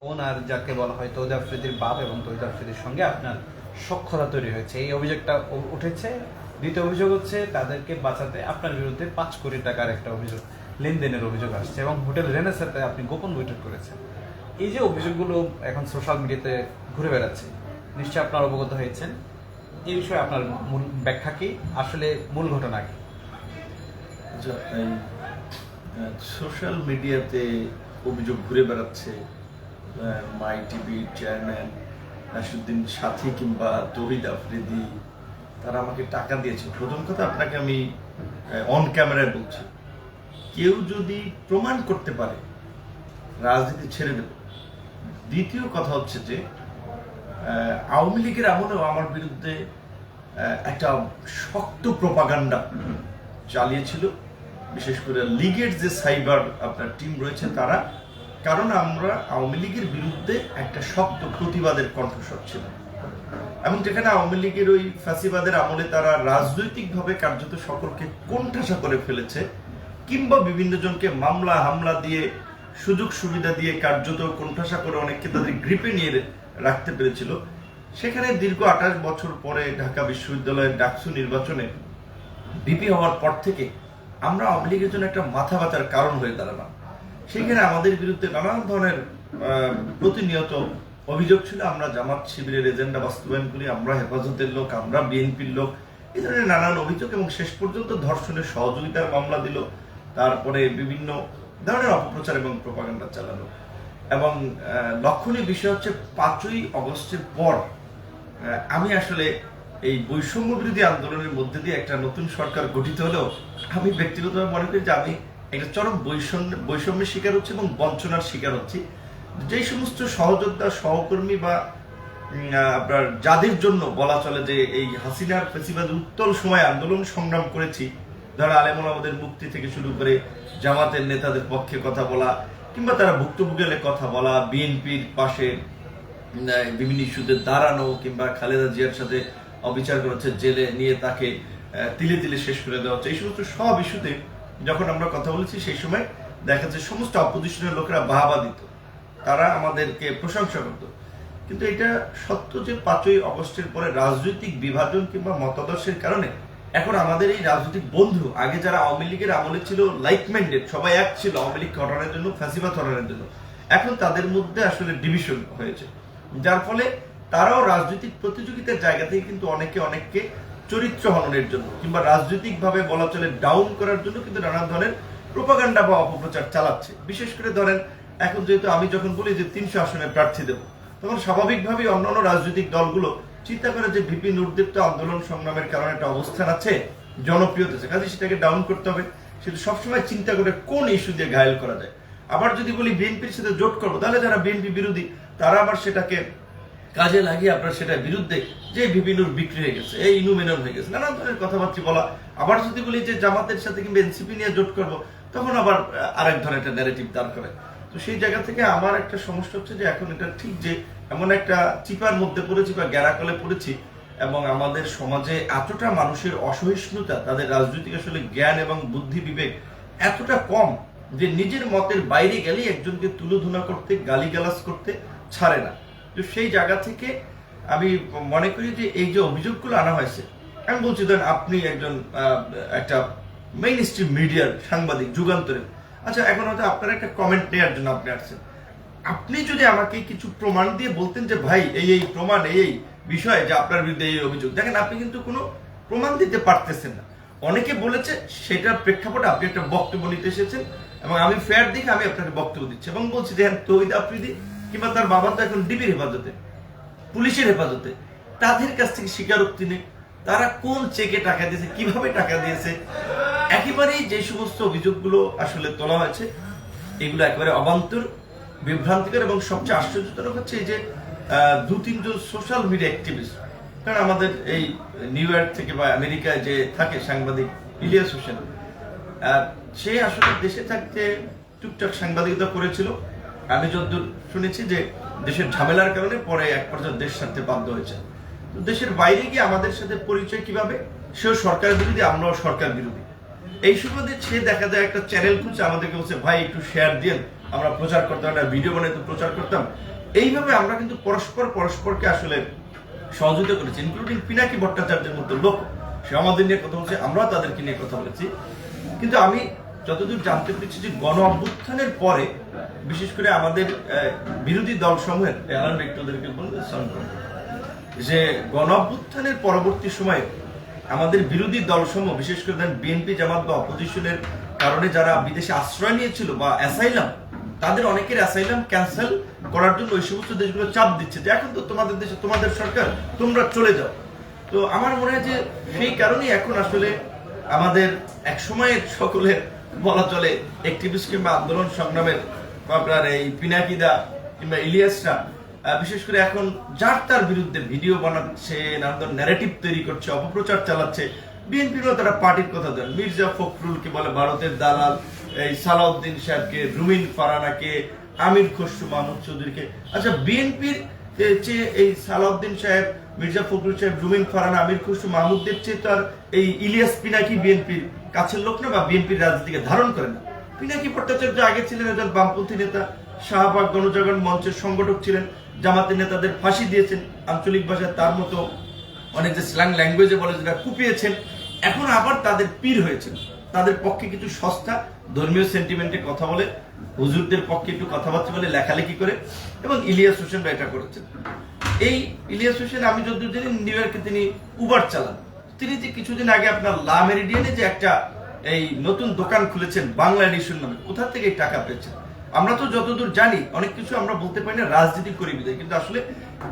ওনার যাকে বলা হয় তৌহিদ আফ্রিদির বাপ এবং তৌহিদ আফ্রিদির সঙ্গে আপনার সখ্যতা তৈরি হয়েছে, এই অভিযোগটা উঠেছে। দ্বিতীয় অভিযোগ হচ্ছে তাদেরকে বাঁচাতে আপনার বিরুদ্ধে 5 কোটি টাকার একটা অভিযোগ, লেনদেনের অভিযোগ আসছে এবং হোটেল রেনেসাতে আপনি গোপন বৈঠক করেছেন। এই যে অভিযোগগুলো এখন সোশ্যাল মিডিয়াতে ঘুরে বেড়াচ্ছে, নিশ্চয়ই আপনার অবগত হয়েছেন। এই বিষয়ে আপনার মূল ব্যাখ্যা কি, আসলে মূল ঘটনা কি? সোশ্যাল মিডিয়াতে অভিযোগ ঘুরে বেড়াচ্ছে, মাই টিভির চেয়ারম্যান নাসিরুদ্দিন সাথী কিংবা তৌহিদ আফ্রিদি তারা আমাকে টাকা দিয়েছে। প্রথম কথা আপনাকে আমি অন ক্যামেরায় বলছি, কেউ যদি প্রমাণ করতে পারে রাজনীতি ছেড়ে দেবে। দ্বিতীয় কথা হচ্ছে যে আওয়ামী লীগের আমলেও আমার বিরুদ্ধে একটা শক্ত প্রপাগান্ডা চালিয়েছিল, বিশেষ করে লীগের যে সাইবার আপনার টিম রয়েছে তারা, কারণ আমরা আওয়ামী লীগের বিরুদ্ধে একটা শক্ত প্রতিবাদের কণ্ঠস্বর ছিল এবং যেখানে আওয়ামী লীগের ওই ফ্যাসিবাদের আমলে তারা রাজনৈতিকভাবে কার্যত সকলকে কোণঠাসা করে ফেলেছে কিংবা বিভিন্ন জনকে মামলা হামলা দিয়ে সুযোগ সুবিধা দিয়ে কার্যত কোণঠাসা করে অনেককে তাদের গ্রিপে নিয়ে রাখতে পেরেছিল। সেখানে দীর্ঘ 28 বছর পরে ঢাকা বিশ্ববিদ্যালয়ের ডাকসু নির্বাচনে ভিপি হওয়ার পর থেকে আমরা আওয়ামী লীগের জন্য একটা মাথা ব্যথার কারণ হয়ে দাঁড়ালাম। সেখানে আমাদের বিরুদ্ধে নানান ধরনের প্রতিনিয়ত অভিযোগ ছিল। আমরা জামাত শিবিরের এজেন্ডা বাস্তবায়ন করি, আমরা হেফাজতের লোক, আমরা বিএনপির লোক, এই ধরনের নানান অভিযোগ এবং শেষ পর্যন্ত ধর্ষণের সহযোগিতার মামলা দিল। তারপরে বিভিন্ন ধরনের অপপ্রচার এবং প্রপাগান্ডা চালানো। এবং লক্ষণীয় বিষয় হচ্ছে 5ই অগস্টের পর আমি আসলে এই বৈষম্য বিরোধী আন্দোলনের মধ্যে দিয়ে একটা নতুন সরকার গঠিত হলেও আমি ব্যক্তিগতভাবে মনে করি যে আমি একটা চরম বৈষম্যের শিকার হচ্ছি এবং বঞ্চনার শিকার হচ্ছি। যেই সমস্ত সহযোদ্ধা সহকর্মী বা আপনার যাদের জন্য বলা চলে যে এই হাসিনার ফেসিবাদের উত্তল সময় আন্দোলন সংগ্রাম করেছি, ধরো আলেম ওলামাদের মুক্তি থেকে শুরু করে জামাতের নেতাদের পক্ষে কথা বলা কিংবা তারা ভুক্তভোগীর কথা বলা, বিএনপির পাশে বিভিন্ন ইস্যুতে দাঁড়ানো কিংবা খালেদা জিয়ার সাথে অবিচার করেছে, জেলে নিয়ে তাকে তিলে তিলে শেষ করে দেওয়া হচ্ছে, এই সমস্ত সব ইস্যুতে যখন আমরা কথা বলেছি সেই সময় দেখা যাচ্ছে সমস্ত অপোজিশনের লোকেরা বাহবা দিত, তারা আমাদেরকে প্রশংসা করত। কিন্তু এটা সত্য যে 5ই অগস্টের পরে রাজনৈতিক বিভাজন কিংবা মতাদর্শের কারণে এখন আমাদের এই রাজনৈতিক বন্ধু, আগে যারা আওয়ামী লীগের আমলে ছিল লাইক মাইন্ডেড, সবাই এক ছিল আওয়ামী লীগ হটানোর জন্য, ফ্যাসিবাদ হটানোর জন্য, এখন তাদের মধ্যে আসলে ডিভিশন হয়েছে, যার ফলে তারাও রাজনৈতিক প্রতিযোগিতার জায়গা থেকে কিন্তু অনেককে চরিত্র হননের জন্য কিংবা রাজনৈতিকভাবে বলা চলে ডাউন করার জন্য কিন্তু নানান ধরনের প্রপাগান্ডা বা অপপ্রচার চালাচ্ছে। বিশেষ করে ধরেন এখন যেহেতু আমি যখন বলি যে 300 আসনে প্রার্থী দেব, তখন স্বাভাবিকভাবেই অন্যান্য রাজনৈতিক দলগুলো চিন্তা করে যে ভিপি নূরদীপ তো আন্দোলন সংগ্রামের কারণে একটা অবস্থান আছে, জনপ্রিয়তা আছে, কাজে সেটাকে ডাউন করতে হবে। সেটা সবসময় চিন্তা করে কোন ইস্যু দিয়ে ঘায়েল করা যায়। আবার যদি বলি বিএনপির সাথে জোট করবো, তাহলে যারা বিএনপি বিরোধী তারা আবার সেটাকে কাজে লাগিয়ে আপনার সেটার বিরুদ্ধে যে বিভিন্ন বিক্রি হয়ে গেছে, এই ইনুমেনন হয়ে গেছে, নানান ধরনের কথাবার্তা বলা। আবার যদি বলি যে জামাতের সাথে কিংবা এনসিপি নিয়ে জোট করবো, তখন আবার আরেক ধরনের একটা ন্যারেটিভ দাঁড় করে। তো সেই জায়গা থেকে আমার একটা সমস্যা হচ্ছে যে এখন এটা ঠিক যে এমন একটা চিপার মধ্যে পড়েছি বা গ্যারাকলে পড়েছি এবং আমাদের সমাজে এতটা মানুষের অসহিষ্ণুতা, তাদের রাজনৈতিক আসলে জ্ঞান এবং বুদ্ধি বিবেক এতটা কম যে নিজের মতের বাইরে গেলেই একজনকে তুলোধুনা করতে, গালিগালাজ করতে ছাড়ে না। তো সেই জায়গা থেকে আমি মনে করি যে এই যে অভিযোগগুলো আনা হয়েছে, আমি বলছি ধরেন আপনি একজন একটা মেইন স্ট্রিম মিডিয়ার সাংবাদিক, যুগান্তরের, আচ্ছা এখন হয়তো আপনার একটা কমেন্ট নেওয়ার জন্য আপনি আসছেন, আপনি যদি আমাকে কিছু প্রমাণ দিয়ে বলতেন যে ভাই এই প্রমাণ এই বিষয়ে যে আপনার বিরুদ্ধে এই অভিযোগ, দেখেন আপনি কিন্তু কোনো প্রমাণ দিতে পারতেছেন না। অনেকে বলেছে সেটার প্রেক্ষাপটে আপনি একটা বক্তব্য নিতে এসেছেন এবং আমি ফেয়ার দিকে আমি আপনাকে বক্তব্য দিচ্ছি এবং বলছি যে তৌহিদ আফ্রিদি কিংবা তার বাবা তো এখন ডিবির হেফাজতে, পুলিশের হেফাজতে, তাদের কাছ থেকে স্বীকারোক্তি নেই তারা কোন চেকে টাকা দিয়েছে, কিভাবে টাকা দিয়েছে। একেবারেই যে সমস্ত অভিযোগগুলো আসলে তোলা হয়েছে এগুলো একেবারে অবান্তর, বিভ্রান্তিকর এবং সবচেয়ে আশ্চর্যজনক হচ্ছে এই যে 2-3 জন সোশ্যাল মিডিয়া অ্যাক্টিভিস্ট, কারণ আমাদের এই নিউ ইয়র্ক থেকে বা আমেরিকায় যে থাকে সাংবাদিক ইলিয়াস হোসেন, সে আসলে দেশে থাকতে টুকটাক সাংবাদিকতা করেছিল। আমি যতদূর শুনেছি যে দেশের ঝামেলার কারণে পরে এক পর্যায়ে দেশ ছাড়তে বাধ্য হয়েছে। তো দেশের বাইরে গিয়ে আমাদের সাথে পরিচয় কিভাবে, সেও সরকার বিরোধী, আমরাও সরকার বিরোধী। এই সুবাদে সে দেখা যায় একটা চ্যানেল খুঁজছে, আমাদেরকে বলছে ভাই একটু শেয়ার দিন, আমরা প্রচার করতাম, একটা ভিডিও বানাইতে প্রচার করতাম। এইভাবে আমরা কিন্তু পরস্পরকে আসলে সহযোগিতা করেছি, ইনক্লুডিং পিনাকি ভট্টাচার্যের মতো লোক, সে আমাদের নিয়ে কথা বলছে, আমরাও তাদেরকে নিয়ে কথা বলেছি। কিন্তু আমি যতদূর জানতে পেরেছি যে গণ অভ্যুত্থানের পরে বিশেষ করে আমাদের বিরোধী দল সমূহের ব্যক্তিদেরকে যে গণ অভ্যুত্থানের পরবর্তী সময়ে আমাদের বিরোধী দলসমূহ বিশেষ করে বিএনপি জামাত বা অপোজিশনের কারণে যারা বিদেশে আশ্রয় নিয়েছিল বা অ্যাসাইলাম, তাদের অনেকের অ্যাসাইলাম ক্যান্সেল করার জন্য ওই সমস্ত দেশগুলো চাপ দিচ্ছে যে এখন তো তোমাদের দেশে তোমাদের সরকার, তোমরা চলে যাও। তো আমার মনে হয় যে সেই কারণেই এখন আসলে আমাদের এক সময়ের সকলের বলা চলে অ্যাক্টিভিস্ট কিংবা আন্দোলন সংগ্রামের আপনার এই পিনাকিদা কিংবা ইলিয়াসরা বিশেষ করে এখন যার তার বিরুদ্ধে ভিডিও বানাচ্ছে, নানা ধরনের ন্যারেটিভ তৈরি করছে, অপপ্রচার চালাচ্ছে। বিএনপিরও তারা পার্টির কথা দেন, মির্জা ফখরুলকে বলে ভারতের দালাল, এই সালাউদ্দিন সাহেবকে, রুমিন ফারানাকে, আমির খসরু মাহমুদ চৌধুরীকে। আচ্ছা, বিএনপির চেয়ে এই সালাউদ্দিন সাহেব, মির্জা ফখরুল সাহেব, রুমিন ফারানা, আমির খসরু মাহমুদের চেয়ে তো আর এই ইলিয়াস পিনাকি বিএনপির কাছের লোক না বা বিএনপির রাজনীতিকে ধারণ করে না। পিনাকি ভট্টাচার্য আগে ছিলেন একজন বামপন্থী নেতা, শাহবাগ গণজাগরণ মঞ্চের সংগঠক ছিলেন, জামাতের নেতাদের ফাঁসি দিয়েছেন, আঞ্চলিক ভাষায় তার মতো অনেক যে স্ল্যাং ল্যাঙ্গুয়েজে বলে যেটা কুপিয়েছেন। এখন আবার তাদের পীর হয়েছেন, তাদের পক্ষে কিছু সস্তা ধর্মীয় সেন্টিমেন্টে কথা বলে, হুজুরদের পক্ষে একটু কথাবার্তা বলে, লেখালেখি করে, এবং ইলিয়াস হোসেন এটা করেছেন। এই ইলিয়াস হোসেন আমি যতদূর জানি নিউ ইয়র্কে তিনি উবার চালান। তিনি যে কিছুদিন আগে আপনার লা মেরিডিয়ানে যে একটা এই নতুন দোকান খুলেছেন বাংলা এডিশন নামে, কোথা থেকে এই টাকা পেয়েছেন আমরা তো যতদূর জানি, অনেক কিছু আমরা বলতে পারি না রাজনীতি করি বিদায়, কিন্তু আসলে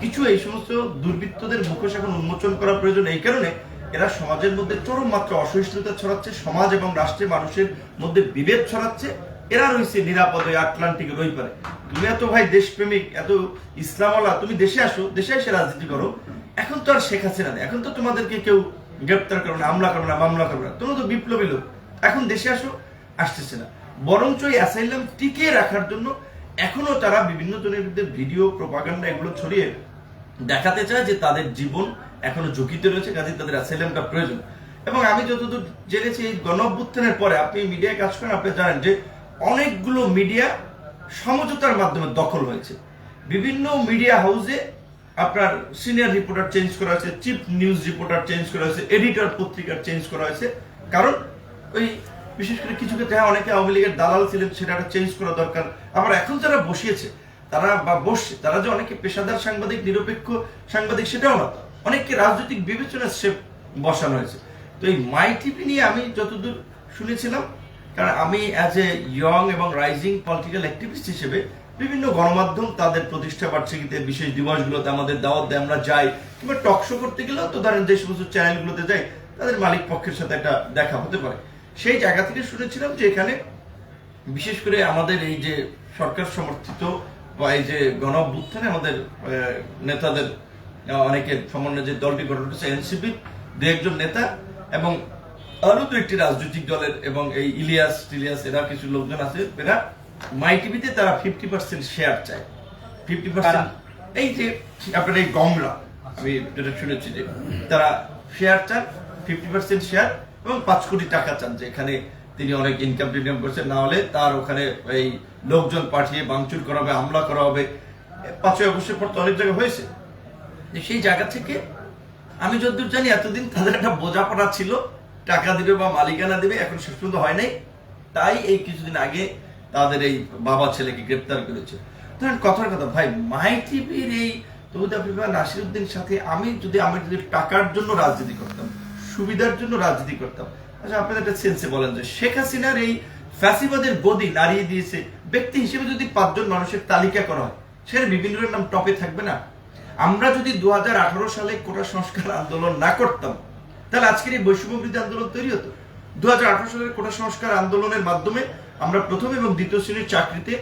কিছু এই সমস্ত দুর্বৃত্তদের মুখোশ এখন উন্মোচন করা প্রয়োজন। এই কারণে এরা সমাজের মধ্যে চরম মাত্রা অসহিষ্ণুতা ছড়াচ্ছে, সমাজ এবং রাষ্ট্রের মানুষের মধ্যে বিভেদ ছড়াচ্ছে। এরা রয়েছে নিরাপদে আটলান্টিকের ওই পারে। তুমি এত ভাই দেশপ্রেমিক, এত ইসলামওয়ালা, তুমি দেশে আসো, দেশে এসে রাজনীতি করো। এখন তো আর শেখ হাসিনা নেই, এখন তো তোমাদেরকে কেউ গ্রেপ্তার করবে না, হামলা করবে না, মামলা করবে না, তোমরা তো বিপ্লবী লোক, এখন দেশে আসো, আসতেছে না। বরঞ্চ এই অ্যাসাইলাম টিকিয়ে রাখার জন্য এখনো তারা বিভিন্ন জনের বিরুদ্ধে ভিডিও, প্রপাগান্ডা এগুলো ছড়িয়ে দেখাতে চায় যে তাদের জীবন এখনো ঝুঁকিতে রয়েছে, কাজে তাদের অ্যাসাইলামটা প্রয়োজন। এবং আমি যতদূর জেনেছি এই গণ অভ্যুত্থানের পরে, আপনি মিডিয়ায় কাজ করেন, আপনি জানেন যে অনেকগুলো মিডিয়া সমঝোতার মাধ্যমে দখল হয়েছে। বিভিন্ন মিডিয়া হাউসে আপনার সিনিয়র রিপোর্টার চেঞ্জ করা হয়েছে, চিফ নিউজ রিপোর্টার চেঞ্জ করা হয়েছে, এডিটর পত্রিকার চেঞ্জ করা হয়েছে। কারণ ওই বিশেষ করে কিছু ক্ষেত্রে অনেকে আওয়ামী লীগের দালাল ছিলেন, সেটা চেঞ্জ করা দরকার। আবার এখন যারা বসিয়েছে তারা বা বসছে তারা যে অনেকে পেশাদার সাংবাদিক, নিরপেক্ষ সাংবাদিক সেটাও না, অনেককে রাজনৈতিক বিবেচনার সে বসানো হয়েছে। তো এই মাই টিভি নিয়ে আমি যতদূর শুনেছিলাম, কারণ আমি অ্যাজ এ ইয়ং এবং রাইজিং পলিটিক্যাল অ্যাক্টিভিস্ট হিসেবে বিভিন্ন গণমাধ্যম তাদের প্রতিষ্ঠা বার্ষিকীতে, বিশেষ দিবসগুলোতে আমাদের দাওয়াত দেয়, আমরা যাই, কিংবা টক শো করতে গেলেও তো ধরেন যে সমস্ত চ্যানেলগুলোতে যাই, তাদের মালিক পক্ষের সাথে একটা দেখা হতে পারে। সেই জায়গা থেকে শুনেছিলাম যে এখানে বিশেষ করে আমাদের এই যে সরকার সমর্থিত বা এই যে গণ অভ্যুত্থানে আমাদের নেতাদের অনেকের সমন্বয়ে যে দলটি গঠন করেছে, এনসিপির দু একজন নেতা এবং আরো দু একটি রাজনৈতিক দলের এবং এই ইলিয়াস টিলিয়াস এরা কিছু লোকজন আছে, এরা মাই টিভিতে তারা 50% শেয়ার চায়। 50% এই যে আপনার এই গমরা, আমি যেটা শুনেছি যে তারা শেয়ার চান, 50% শেয়ার এবং 5 কোটি টাকা চান, যে এখানে তিনি অনেক ইনকাম টিনকাম করছেন, না হলে তার ওখানে এই লোকজন পাঠিয়ে ভাঙচুর করা হবে, হামলা করা হবে। 5ই আগস্টের পর তো অনেক জায়গায় হয়েছে। সেই জায়গা থেকে আমি যতদূর জানি এতদিন তাদের একটা বোঝাপড়া ছিল, টাকা দিবে বা মালিকানা দিবে, এখন শেষ পর্যন্ত হয় নাই। তাই এই কিছুদিন আগে তাদের এই বাবা ছেলেকে গ্রেপ্তার করেছে। ধরেন কথার কথা ভাই, মাই টিভির এই তৌহিদ আফ্রিকা নাসিরউদ্দিন সাথে আমি যদি টাকার জন্য রাজনীতি করতাম, সুবিধার জন্য রাজনীতি করতাম, আচ্ছা আপনাদের একটা সেন্সে বলেন যে শেখ হাসিনার এই ফ্যাসিবাদের গদি নাড়িয়ে দিয়েছে ব্যক্তি হিসেবে যদি 5 জন মানুষের তালিকা করা হয়, সেটা বিভিন্ন নাম টপে থাকবে না? আমরা যদি 2018 সালে কোটা সংস্কার আন্দোলন না করতাম, তাহলে আজকের এই বৈষম্য বিরোধী আন্দোলন তৈরি হতো। 2018 সালের কোটা সংস্কার আন্দোলনের মাধ্যমে আমরা প্রথম এবং দ্বিতীয় শ্রেণীর চাকরিতে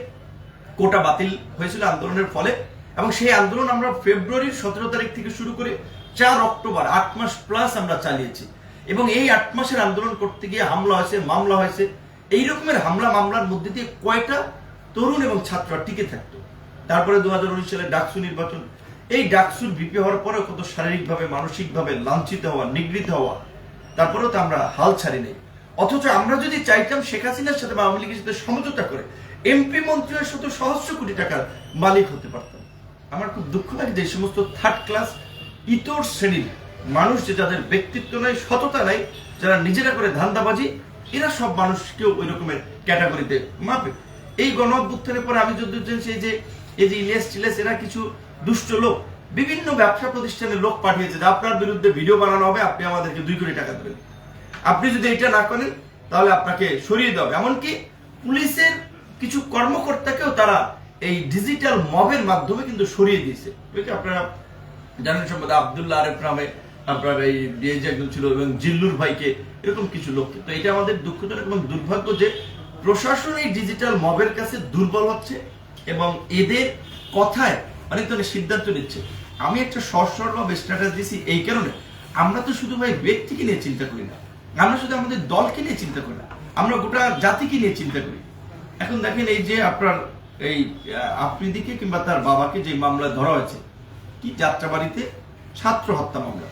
কোটা বাতিল হয়েছিল আন্দোলনের ফলে, এবং সেই আন্দোলন আমরা ফেব্রুয়ারির 17 তারিখ থেকে শুরু করে 4 অক্টোবর 8 মাস প্লাস আমরা চালিয়েছি। এবং এই 8 মাসের আন্দোলন করতে গিয়ে হামলা হয়েছে, মামলা হয়েছে। এই রকমের হামলা মামলার মধ্যে দিয়ে কয়টা তরুণ এবং ছাত্ররা টিকে থাকতো। তারপরে 2019 সালে ডাকসু নির্বাচন, এই ডাকসুর ভিপি হওয়ার পরেও কত শারীরিকভাবে, মানসিকভাবে লাঞ্ছিত হওয়া, নিগৃহীত হওয়া, তারপরেও তো আমরা হাল ছাড়ি নেই। অথচ আমরা যদি চাইতাম শেখ হাসিনার সাথে বা আওয়ামী লীগের সাথে সমঝোতা করে এমপি মন্ত্রী হয়ে শত সহস্র কোটি টাকার মালিক হতে পারতাম। আমার খুব দুঃখ লাগে যে সমস্ত থার্ড ক্লাস ইতর শ্রেণীর মানুষ, যে যাদের ব্যক্তিত্ব নাই, সততা নাই, যারা নিজেরা করে ধান্দাবাজি, এরা সব মানুষকেও ওই রকমের ক্যাটাগরিতে মাপে। এই গণ অভ্যুত্থানের পরে আমি যদি এই যে ইলিয়াস টিলিয়াস, এরা কিছু দুষ্ট লোক বিভিন্ন ব্যবসা প্রতিষ্ঠানের লোক পাঠিয়েছে যে আপনার বিরুদ্ধে ভিডিও বানানো হবে, আপনি আমাদেরকে 2 কোটি টাকা দেবেন, আপনি যদি এটা না করেন তাহলে আপনাকে সরিয়ে দেওয়া হবে। এমনকি পুলিশের কিছু কর্মকর্তাকেও তারা এই ডিজিটাল মবের মাধ্যমে কিন্তু সরিয়ে দিয়েছে। আপনারা জানেন সম্বন্ধে আব্দুল্লাহ আরেফ নামে আপনার এই ডিএজি একজন ছিল, এবং জিল্লুর ভাইকে, এরকম কিছু লোককে। তো এটা আমাদের দুঃখজনক এবং দুর্ভাগ্য যে প্রশাসন এই ডিজিটাল মবের কাছে দুর্বল হচ্ছে এবং এদের কথায় অনেক ধরনের সিদ্ধান্ত নিচ্ছে। আমি একটা সরলভাবে স্ট্যাটাস দিছি এই কারণে, আমরা তো শুধু ভাই ব্যক্তিকে নিয়ে চিন্তা করি না, আমরা শুধু আমাদের দলকে নিয়ে চিন্তা করি না, আমরা গোটা জাতিকে নিয়ে চিন্তা করি। এখন দেখেন এই যে আপনার এই আফ্রিদিকে কিংবা তার বাবাকে যে মামলা ধরা হয়েছে, কি যাত্রাবাড়িতে ছাত্র হত্যা মামলা।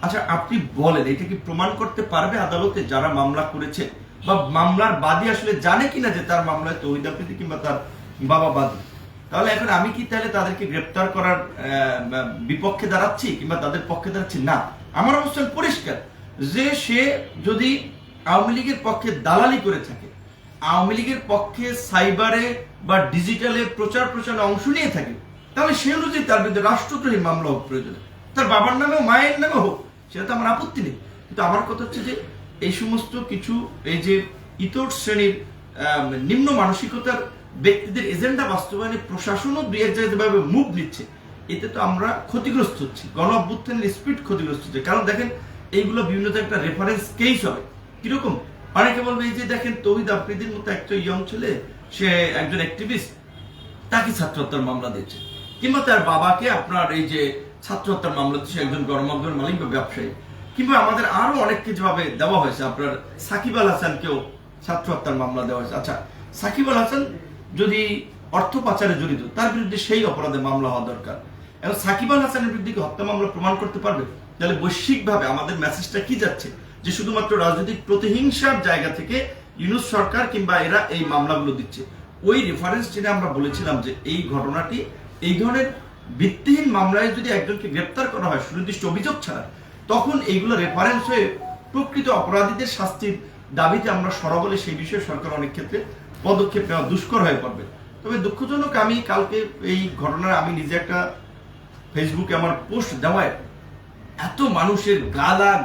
আচ্ছা আপনি বলেন, এটা কি প্রমাণ করতে পারবে আদালতে যারা মামলা করেছে, বা মামলার বাদী আসলে জানে কিনা যে তার মামলায় তৌহিদ আফ্রিদি কিংবা তার বাবা বাদী? তাহলে এখন আমি কি তাহলে তাদেরকে গ্রেপ্তার করার বিপক্ষে দাঁড়াচ্ছি কিংবা তাদের পক্ষে দাঁড়াচ্ছি? না, আমার অবস্থান পরিষ্কার যে সে যদি আওয়ামী লীগের পক্ষে দালালি করে থাকে, আওয়ামী লীগের পক্ষে সাইবারে বা ডিজিটালে প্রচার প্রচারে অংশ নিয়ে থাকে, তাহলে সে অনুযায়ী তার বিরুদ্ধে রাষ্ট্রদ্রোহী মামলা হোক, প্রয়োজনে তার বাবার নামে মায়ের নামে হোক, সেটা তো আমার আপত্তি নেই। কিন্তু আমার কথা হচ্ছে যে এই সমস্ত কিছু এই যে ইতর শ্রেণীর নিম্ন মানসিকতার ব্যক্তিদের এজেন্ডা বাস্তবায়নে প্রশাসনও দুই এক জায়গায় যেভাবে মুভ নিচ্ছে, এতে তো আমরা ক্ষতিগ্রস্ত হচ্ছি, গণ অভ্যুত্থানের স্পিড ক্ষতিগ্রস্ত হচ্ছে। কারণ দেখেন এইগুলো বিভিন্ন একটা রেফারেন্স কেস হবে। কিরকম? অনেকে বলবে এই যে দেখেন তৌহিদ আফ্রিদির মতো একটা ইয়ং ছেলে, সে একজন অ্যাক্টিভিস্ট, তাকে ছাত্র হত্যার মামলা দিয়েছে, কিংবা তার বাবাকে আপনার এই যে ছাত্র হত্যার মামলা দিচ্ছে, একজন গণমাধ্যমের মালিক বা ব্যবসায়ী, কিংবা আমাদের আরো অনেককে যেভাবে দেওয়া হয়েছে, আপনার সাকিব আল হাসানকেও ছাত্র হত্যার মামলা দেওয়া হয়েছে। আচ্ছা সাকিব আল হাসান যদি অর্থ পাচারে জড়িত, তার বিরুদ্ধে সেই অপরাধে মামলা হওয়া দরকার। এখন সাকিব আল হাসানের বিরুদ্ধে হত্যা মামলা প্রমাণ করতে পারবে? তাহলে বৈশ্বিকভাবে আমাদের মেসেজটা কি যাচ্ছে, যে শুধুমাত্র রাজনৈতিক প্রতিহিংসার জায়গা থেকে ইউনূস সরকার কিংবা এরা এই মামলাগুলো দিচ্ছে। ওই রেফারেন্স জেনে আমরা বলেছিলাম যে এই ঘটনাটি, এই ধরনের ভিত্তিহীন মামলায় যদি একজনকে গ্রেপ্তার করা হয় সুনির্দিষ্ট অভিযোগ ছাড়া, তখন এইগুলো রেফারেন্স হয়ে প্রকৃত অপরাধীদের শাস্তির দাবিতে আমরা সরব হলে সেই বিষয়ে সরকার অনেক ক্ষেত্রে পদক্ষেপ নেওয়া দুষ্কর হয়ে পড়বে। তবে দুঃখজনক, আমি কালকে এই ঘটনার আমি নিজে একটা ফেসবুকে আমার পোস্ট দেওয়ায় এত মানুষের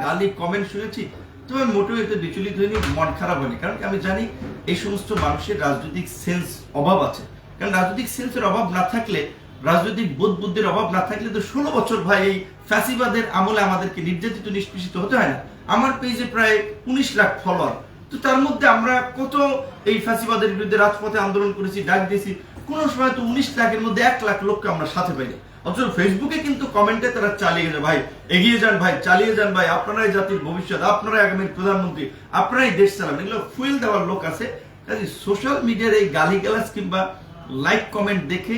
গালি কমেন্ট শুনেছি, তবে মোটেও এতে বিচলিত হয়নি, মন খারাপ হয়নি। কারণ আমি জানি এই সমস্ত মানুষের রাজনৈতিক সেন্স অভাব আছে। কারণ রাজনৈতিক সেন্সের অভাব না থাকলে, রাজনৈতিক বোধ বুদ্ধির অভাব না থাকলে তো 16 বছর ভাই এই ফ্যাসিবাদের আমলে আমাদেরকে নির্যাতিত নিষ্পেষিত হতে হয় না। আমার পেজে প্রায় 19 লাখ ফলোয়ার, তো তার মধ্যে আমরা কত এই ফ্যাসিবাদের বিরুদ্ধে রাজপথে আন্দোলন করেছি, ডাক দিয়েছি, কোন সময় তো 19 লাখের মধ্যে 1 লাখ লোককে আমরা সাথে পাইনি। অথচ ফেসবুকে কিন্তু কমেন্টে তারা চালিয়ে যায়, ভাই এগিয়ে যান, ভাই চালিয়ে যান, ভাই আপনারাই জাতির ভবিষ্যৎ, আপনারাই আগামীর প্রধানমন্ত্রী, আপনারাই দেশ চালাবেন, এগুলো ফুয়েল দেওয়ার লোক আছে। কাজে সোশ্যাল মিডিয়ার এই গালিগালাজ কিংবা লাইক কমেন্ট দেখে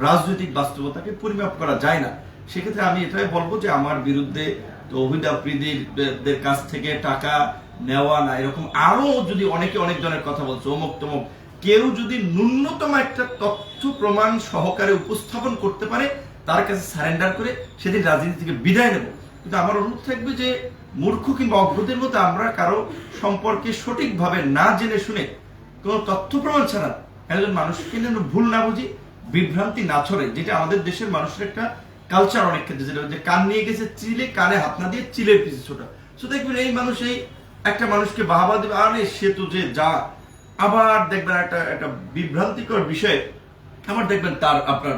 রাজনৈতিক বাস্তবতাকে পরিমাপ করা যায় না। সেক্ষেত্রে আমি এটাই বলবো যে আমার বিরুদ্ধে তৌহিদ আফ্রিদিদের কাছ থেকে টাকা নেওয়া না, এরকম আরো যদি অনেকে অনেক ধরনের কথা বলছে, অমুক তমুক, কেউ যদি ন্যূনতম একটা তথ্য প্রমাণ সহকারে উপস্থাপন করতে পারে, তার কাছে সারেন্ডার করে সেদিন রাজনীতি থেকে বিদায় নেব। কিন্তু আমার অনুরোধ থাকবে যে মূর্খ কিংবা অজ্ঞদের মতো আমরা কারো সম্পর্কে সঠিকভাবে না জেনে শুনে কোনো তথ্য প্রমাণ ছাড়া একজন মানুষকে যেন ভুল না বুঝি, বিভ্রান্তি না ছড়ে, যেটা আমাদের দেশের মানুষের একটা কালচার অনেক ক্ষেত্রে, যেটা যে কান নিয়ে গেছে চিলে, কানে হাত না দিয়ে চিলের পিছু ছোটা। তো দেখবেন এই মানুষ এই একটা মানুষকে বাহাবা দেবে, আরে সে তো যে যা, আবার দেখবেন একটা বিভ্রান্তিকর বিষয়ে আবার দেখবেন তার আপনার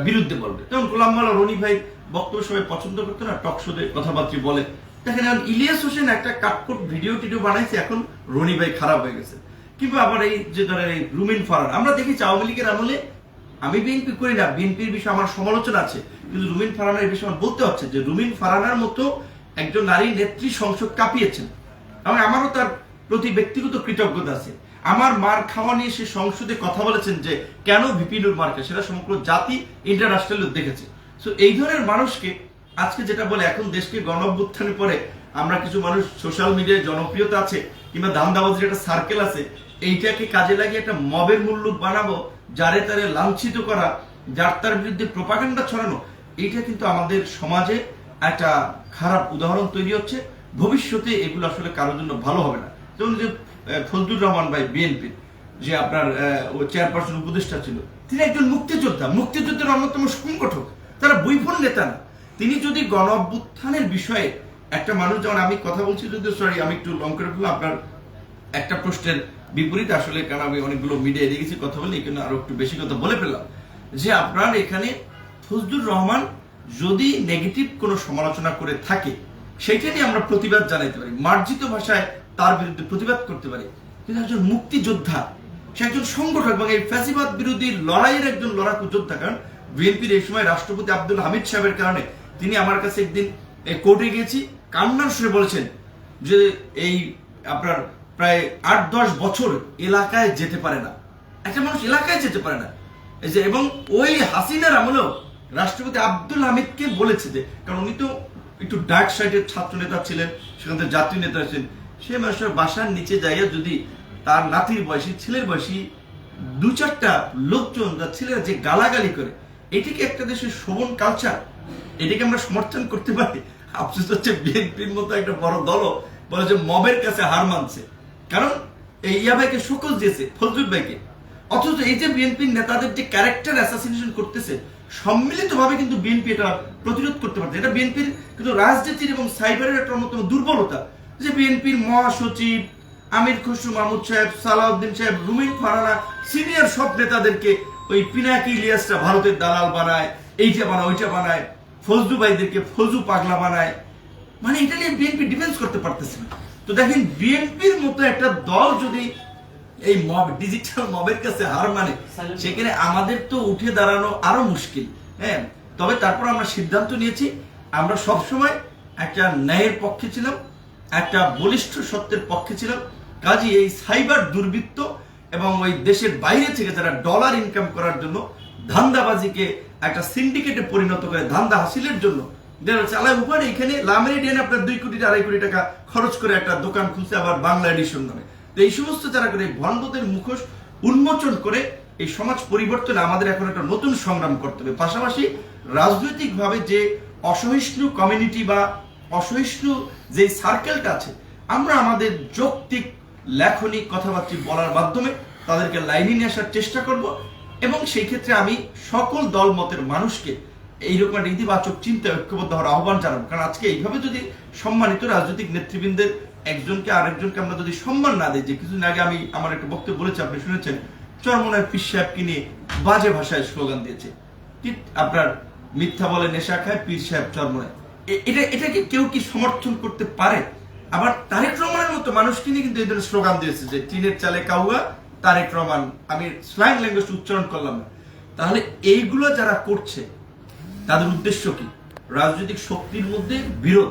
বিরুদ্ধে বলবে। যেমন গোলাম মাওলা রনি ভাই বক্তব্য সবাই পছন্দ করতো না, টক শোতে কথাবার্তা বলে। দেখেন এখন ইলিয়াস হোসেন একটা কাটকুট ভিডিও টিডিও বানাইছে, এখন রনি ভাই খারাপ হয়ে গেছে। কিংবা আবার এই যে ধরেন এই রুমিন ফারহান, আমরা দেখেছি আওয়ামী লীগের আমলে, আমি বিএনপি করি না, বিএনপির বিষয়ে আমার সমালোচনা আছে, কিন্তু রুমিন ফারহানের বিষয়ে আমার বলতে হচ্ছে যে রুমিন ফারহানের মতো একজন নারী নেত্রী সংসদ কাঁপিয়েছেন, এবং আমারও তার প্রতি ব্যক্তিগত কৃতজ্ঞতা আছে। আমার মার খাওয়া নিয়ে সে সংসদে কথা বলেছেন যে কেন ভিপিনুর মার্কে, সেটা সমগ্র জাতি ইন্টারন্যাশনাল দেখেছে। সো এই ধরনের মানুষকে আজকে যেটা বলে, এখন দেশকে গণ অভ্যুত্থানের পরে আমরা কিছু মানুষ সোশ্যাল মিডিয়ায় জনপ্রিয়তা আছে কিংবা ধান্দাবাজির একটা সার্কেল আছে, এইটাকে কাজে লাগিয়ে একটা মবের মূল্য বানাবো, যারে তারে লাঞ্ছিত করা, যার তার বিরুদ্ধে প্রোপাগান্ডা ছড়ানো, এইটা কিন্তু আমাদের সমাজে একটা খারাপ উদাহরণ তৈরি হচ্ছে। ভবিষ্যতে এগুলো আসলে কারোর জন্য ভালো হবে না। যেমন যে ফজলুর রহমান ভাই বিএনপির যে আপনার ও চেয়ারপারসন উপদেষ্টা ছিল, তিনি একজন মুক্তিযোদ্ধা, মুক্তিযুদ্ধের অন্যতম সংগঠক, তারা বৈফল নেতা না। তিনি যদি গণ অভ্যুত্থানের বিষয়ে একটা মানুষ, যেমন আমি কথা বলছি যদি সরি আমি একটু লং করে ফেললাম আপনার একটা প্রশ্নের বিপরীত আসলে, কারণ আমি অনেকগুলো মিডিয়ায় দেখেছি কথা বলে, এখানে আরো একটু বেশি কথা বলে ফেললাম যে আপনার এখানে ফজলুর রহমান যদি নেগেটিভ কোনো সমালোচনা করে থাকে সেইটা নিয়ে আমরা প্রতিবাদ জানাইতে পারি, মার্জিত ভাষায় তার বিরুদ্ধে প্রতিবাদ করতে পারি, কিন্তু একজন মুক্তিযোদ্ধা, সে একজন সংগঠক এবং এই ফ্যাসিবাদ বিরোধী লড়াইয়ের একজন লড়াকু যোদ্ধা। কারণ বিএনপির এই সময় রাষ্ট্রপতি আব্দুল হামিদ সাহেবের কারণে তিনি আমার কাছে একদিন কোর্টে গিয়েছি, কান্নার সুরে বলেছেন যে এই আপনার প্রায় 8-10 বছর এলাকায় যেতে পারে না, একটা মানুষ এলাকায় যেতে পারে না। এই যে এবং ওই হাসিনার আমলেও রাষ্ট্রপতি আব্দুল হামিদকে বলেছে যে, কারণ উনি তো একটু ডার্ক সাইডের ছাত্র নেতা ছিলেন, সেখান থেকে জাতীয় নেতা ছিলেন, সে মানুষের বাসার নিচে যাইয়া যদি তার নাতির বয়সী, ছেলের বয়সী 2-4টা লোকজন বা ছেলেরা যে গালাগালি করে, এটিকে একটা দেশের শোভন কালচার, এটাকে আমরা সমর্থন করতে পারি? আফসোস হচ্ছে বিএনপির মতো একটা বড় দলও বলে যে মবের কাছে হার মানছে, কারণ এই ইয়া ভাইকে শোকজ দিয়েছে, ফজলুল ভাইকে। অথচ এই যে বিএনপির নেতাদের যে ক্যারেক্টার অ্যাসাসিনেশন করতেছে, সম্মিলিতভাবে কিন্তু বিএনপি এটা প্রতিরোধ করতে পারছে। এটা বিএনপির কিন্তু রাজনীতির এবং সাইবারের একটা অন্যতম দুর্বলতা, যে বিএনপির মহাসচিব আমির খসরু মাহমুদ সাহেব, সালাউদ্দিন সাহেব, রুমিন ফারহানা, সিনিয়র সব নেতাদেরকে ওই পিনাকি ইলিয়াসরা ভারতের দালাল বানায়, এইটা বানায় ওইটা বানায়, ফজলু ভাইদেরকে ফজু পাগলা বানায়, মানে এটা নিয়ে বিএনপি ডিফেন্স করতে পারতেছে না। তো দেখেন বিএনপির মতো একটা দল যদি এই মব, ডিজিটাল মবের কাছে হার মানে, সেখানে আমাদের তো উঠে দাঁড়ানো আরো মুশকিল। হ্যাঁ, তবে তারপর আমরা সিদ্ধান্ত নিয়েছি, আমরা সবসময় একটা ন্যায়ের পক্ষে ছিলাম, একটা বলিষ্ঠ সত্যের পক্ষে ছিলাম। কাজী এই সাইবার দুর্বৃত্ত এবং ওই দেশের বাইরে থেকে যারা ডলার ইনকাম করার জন্য ধান্দাবাজিকে একটা সিন্ডিকেটে পরিণত করে ধান্দা হাসিলের জন্য চালায় উপরে, এখানে লামেরিডিয়ান আপনার 2 কোটি 2.5 কোটি টাকা খরচ করে একটা দোকান খুলছে, আবার বাংলা এডিশন নামে। তো এই সমস্ত যারা করে ভণ্ডদের মুখোশ উন্মোচন করে এই সমাজ পরিবর্তনে আমাদের এখন একটা নতুন সংগ্রাম করতে হবে। পাশাপাশি রাজনৈতিকভাবে যে অসহিষ্ণু কমিউনিটি বা অসহিষ্ণু যে সার্কেলটা আছে, আমরা আমাদের যৌক্তিক লেখনী কথাবার্তা বলার মাধ্যমে তাদেরকে লাইনে নিয়ে আসার চেষ্টা করব। এবং সেই ক্ষেত্রে আমি সকল দল মতের মানুষকে এইরকম একটা ইতিবাচক চিন্তা ঐক্যবদ্ধ হওয়ার আহ্বান জানাবো। কারণ আজকে এইভাবে যদি সম্মানিত রাজনৈতিক নেতৃবৃন্দের একজনকে আরেকজনকে আমরা যদি সম্মান না দিই, যে কিছুদিন আগে আমি আমার একটা বক্তব্য বলেছি, আপনি শুনেছেন, চরমনায় পীর সাহেবকে নিয়ে বাজে ভাষায় স্লোগান দিয়েছে, আপনার মিথ্যা বলে নেশা খায় পীর সাহেব চরমনায়, এটাকে কেউ কি সমর্থন করতে পারে? আবার তারেক রহমানের মতো মানুষকে নিয়ে কিন্তু এই ধরনের স্লোগান দিয়েছে যে টিনের চালে কাউয়া তারেক রহমান, আমি স্ল্যাং ল্যাঙ্গুয়েজ উচ্চারণ করলাম না। তাহলে এইগুলো যারা করছে তাদের উদ্দেশ্য কি? রাজনৈতিক শক্তির মধ্যে বিরোধ,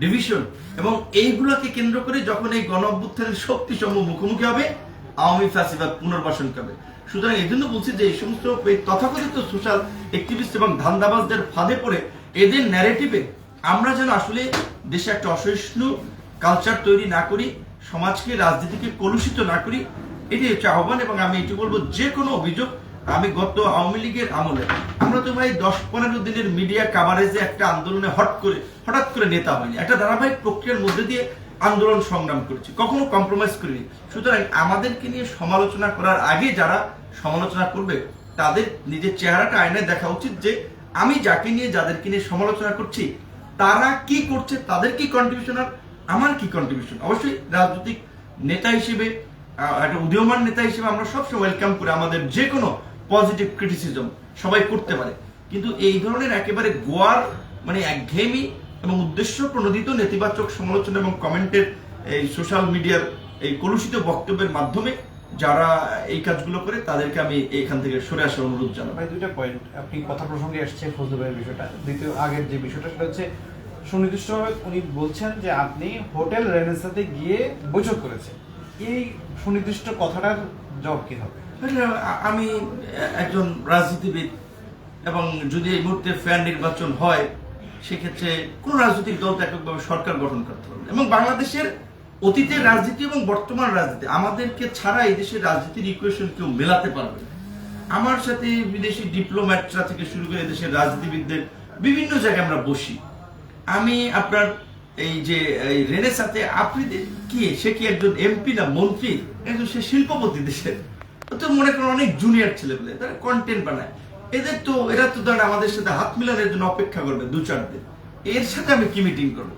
ডিভিশন, এবং এইগুলোকে কেন্দ্র করে যখন এই গণ অভ্যুত্থানের শক্তি সমূহ মুখোমুখি হবে, আওয়ামী ফ্যাসিবাদ পুনর্বাসন করবে। সুতরাং এই জন্য বলছি যে এই সমস্ত তথাকথিত সোশ্যাল অ্যাক্টিভিস্ট এবং ধান্দাবাজদের ফাঁদে পড়ে এদের ন্যারেটিভে আমরা যেন আসলে দেশে একটা অসহিষ্ণু কালচার তৈরি না করি, সমাজকে রাজনীতিকে কলুষিত না করি, এটাই হচ্ছে আহ্বান। এবং আমি এটি বলবো, যে কোনো অভিযোগ, আমি গত আওয়ামী লীগের আমলে আমরা তো ভাই 10-15 দিনের মিডিয়া কাভারেজে একটা আন্দোলনে হঠাৎ করে নেতা হয়নি, একটা ধারাবাহিক প্রক্রিয়ার মধ্যে দিয়ে আন্দোলন সংগ্রাম করেছি, কখনো কম্প্রোমাইজ করিনি। সুতরাং আমাদেরকে নিয়ে সমালোচনা করার আগে যারা সমালোচনা করবে তাদের নিজের চেহারাটা আয়নায় দেখা উচিত, যে আমি যাকে নিয়ে যাদেরকে নিয়ে সমালোচনা করছি তারা কি করছে, তাদের কি কন্ট্রিবিউশন আর আমার কি কন্ট্রিবিউশন। অবশ্যই রাজনৈতিক নেতা হিসেবে, একটা উদীয়মান নেতা হিসেবে আমরা সবসময় ওয়েলকাম করি, আমাদের যে কোনো পজিটিভ ক্রিটিসিজম সবাই করতে পারে, কিন্তু এই ধরনের একেবারে গোয়ার মানে একঘেয়েমি এবং উদ্দেশ্য প্রণোদিত নেতিবাচক সমালোচনা এবং কমেন্টের এই সোশ্যাল মিডিয়ার এই কলুষিত বক্তব্যের মাধ্যমে যারা এই কাজগুলো করে তাদেরকে আমি এখান থেকে সরে আসার অনুরোধ জানাবো। ভাই, 2টা পয়েন্ট আপনি কথা প্রসঙ্গে আসছে, ফজলু ভাইয়ের বিষয়টা। দ্বিতীয়, আগের যে বিষয়টা সেটা হচ্ছে সুনির্দিষ্টভাবে উনি বলছেন যে আপনি হোটেল রেনেসাতে গিয়ে বৈঠক করেছেন, এই সুনির্দিষ্ট কথাটার জবাব কি হবে? আমি একজন রাজনীতিবিদ, এবং যদি এই মুহূর্তে ফেয়ার নির্বাচন হয় সেক্ষেত্রে কোন রাজনৈতিক দল এককভাবে সরকার গঠন করতে পারবে, এবং বাংলাদেশের অতীতের রাজনীতি এবং বর্তমান রাজনীতি আমাদেরকে ছাড়া এই দেশের রাজনীতির ইকুয়েশন কেউ মেলাতে পারবে না। আমার সাথে বিদেশি ডিপ্লোম্যাটরা থেকে শুরু করে দেশের রাজনীতিবিদদের বিভিন্ন জায়গায় আমরা বসি। আমি আপনার এই যে রেনেসাতে আফ্রিদি কি, সে কি একজন এমপি না মন্ত্রী, একজন সে শিল্পপতি দেশের, তো মনে করেন অনেক জুনিয়র ছেলেপেলে, তারা কন্টেন্ট বানায়। এরা তো ধরেন আমাদের সাথে হাত মিলানোর জন্য অপেক্ষা করবে 2-4 দিন, এর সাথে আমি কি মিটিং করবো?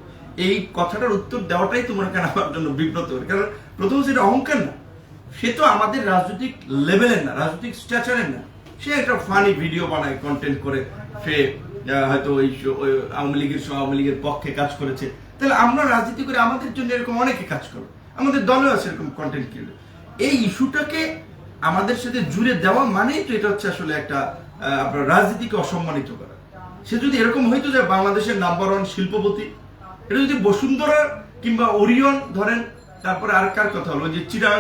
এই কথাটার উত্তর দেওয়াটাই তো মনে করেন আমার জন্য বিব্রত। কারণ প্রথম সেটা অহংকার না, সে তো আমাদের রাজনৈতিক লেভেলের না, রাজনৈতিক স্ট্যাচারের না। সে একটা ফানি ভিডিও বানায়, কন্টেন্ট করে, সে হয়তো ওই আওয়ামী লীগের পক্ষে কাজ করেছে। তাহলে আমরা রাজনীতি করে আমাদের জন্য এরকম অনেকে কাজ করবে, আমাদের দলেও আছে এরকম কন্টেন্ট ক্রিয়েটর। এই ইস্যুটাকে আমাদের সাথে জুড়ে দেওয়া মানেই তো এটা হচ্ছে আসলে একটা আপনার রাজনীতিকে অসম্মানিত করা। সে যদি এরকম হইতো যে বাংলাদেশের নাম্বার 1 শিল্পপতি, এটা যদি বসুন্ধরা কিংবা ওরিয়ন ধরেন, তারপরে আর কার কথা হলো যে চিরাং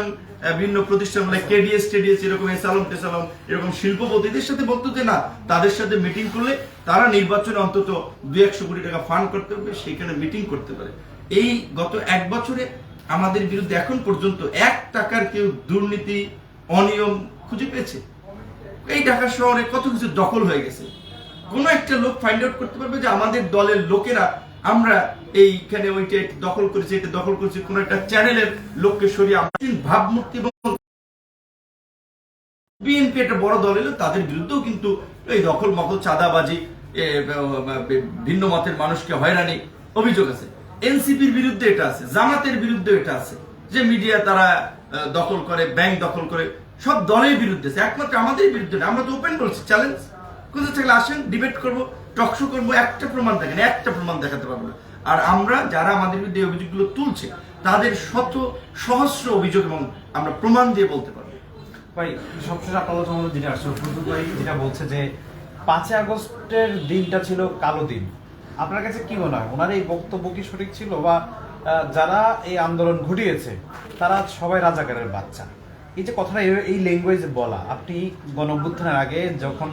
বিভিন্ন প্রতিষ্ঠান মানে কেডিএস টেডিএস এরকম এসালম টেসালম এরকম শিল্পপতিদের সাথে বলতো যে না, তাদের সাথে মিটিং করলে তারা নির্বাচনে অন্তত 200-100 কোটি টাকা ফান্ড করতে হবে, সেখানে মিটিং করতে পারে। এই গত 1 বছরে আমাদের বিরুদ্ধে এখন পর্যন্ত 1 টাকার কেউ দুর্নীতি অনিয়ম খুঁজে পেয়েছে? এই ঢাকা শহরে কত কিছু দখল হয়ে গেছে, কোন একটা লোক ফাইন্ড আউট করতে পারবে যে আমাদের দলের লোকেরা আমরা এইখানে ওইটা দখল করেছি, এটা দখল করেছি? কোন একটা চ্যানেলের লোককে সরিয়ে আমরা ভাবমূর্তি এবং বিএনপি একটা বড় দল এলো, তাদের বিরুদ্ধেও কিন্তু এই দখল মকল চাঁদাবাজি, ভিন্ন মতের মানুষকে হয়রানি অভিযোগ আছে। এনসিপির বিরুদ্ধে এটা আছে, জামাতের বিরুদ্ধে এটা আছে যে মিডিয়া তারা দখল করে, ব্যাংক দখল করে, সব দলের বিরুদ্ধে আছে, একমাত্র আমাদের বিরুদ্ধে না। আমরা তো ওপেন বলছি, চ্যালেঞ্জ কোথাও থাকলে আসেন, ডিবেট করবো, টকশো করবো, একটা প্রমাণ দেখেন, একটা প্রমাণ দেখাতে পারবো না। আর আমরা যারা আমাদের বিরুদ্ধে অভিযোগগুলো তুলছে তাদের শত সহস্র অভিযোগ এবং আমরা প্রমাণ দিয়ে বলতে পারবো। ভাই সবশেষে আপনার মধ্যে যেটা আসছে, ভাই যেটা বলছে যে 5 আগস্টের দিনটা ছিল কালো দিন, আপনার কাছে কি মনে হয় ওনার এই বক্তব্য কি সঠিক ছিল, বা যারা এই আন্দোলন ঘটিয়েছে তারা সবাই রাজাকারের বাচ্চা? এই যে কথাটা এই ল্যাঙ্গুয়েজে বলা, আপনি গণঅভ্যুত্থানের আগে যখন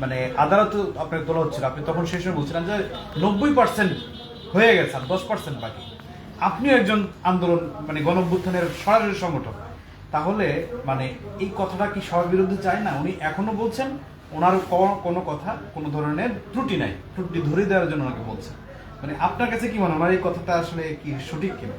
মানে আদালত আপনার তোলা হচ্ছিল, আপনি তখন সেই সময় বলছিলেন যে 90% হয়ে গেছে, 10% বাকি। আপনিও একজন আন্দোলন মানে গণঅভ্যুত্থানের সরাসরি সংগঠক, তাহলে মানে এই কথাটা কি সবার বিরুদ্ধে চায় না? উনি এখনো বলছেন ওনার কোনো কথা কোনো ধরনের ত্রুটি নাই, ত্রুটি ধরে দেওয়ার জন্য ওনাকে বলছেন। মানে আপনার কাছে কি মনে হয় ওনার এই কথাটা আসলে কি সঠিক কিনা?